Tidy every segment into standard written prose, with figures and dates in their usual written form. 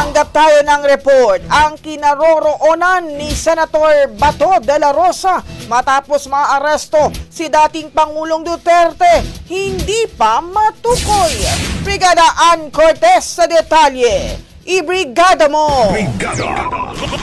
Tanggap tayo ng report. Ang kinaroroonan ni Senator Bato de la Rosa matapos maaresto si dating Pangulong Duterte hindi pa matukoy. Brigada Ann Cortez sa detalye. Ibrigada mo! Brigada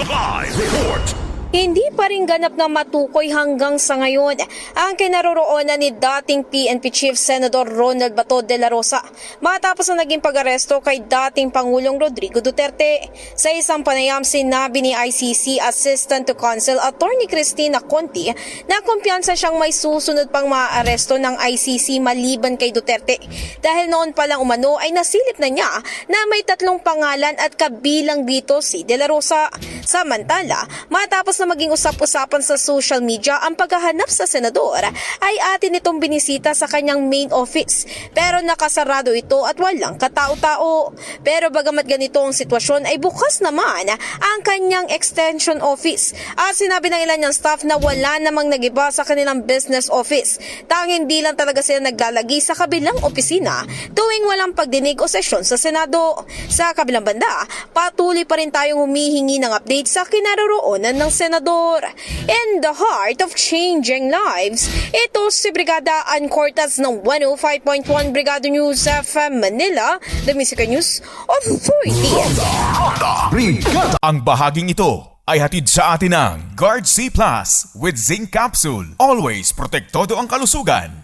Live Report. Hindi pa rin ganap na matukoy hanggang sa ngayon ang kinaroroonan ni dating PNP Chief Senator Ronald Bato de la Rosa matapos na naging pag-aresto kay dating Pangulong Rodrigo Duterte. Sa isang panayam, sinabi ni ICC Assistant to Counsel Attorney Cristina Conti na kumpiyansa siyang may susunod pang maaresto ng ICC maliban kay Duterte dahil noon pa lang umano ay nasilip na niya na may 3 pangalan at kabilang dito si de la Rosa. Samantala, matapos na maging usap-usapan sa social media ang paghahanap sa senador, ay atin itong binisita sa kanyang main office pero nakasarado ito at walang katao-tao. Pero bagamat ganito ang sitwasyon ay bukas naman ang kanyang extension office at sinabi ng ilan niyang staff na wala namang nagiba sa kanilang business office. Tanging di lang talaga sila naglalagi sa kabilang opisina tuwing walang pagdinig o sesyon sa Senado. Sa kabilang banda, patuloy pa rin tayong humihingi ng update sa kinaroroonan ng senador. In the heart of changing lives, ito si Brigada Ann Cortez ng 105.1 Brigada News FM Manila, the Music News Authority. Brigada. Ang bahaging ito ay hatid sa atin ng Guard C Plus with Zinc Capsule. Always protektado ang kalusugan.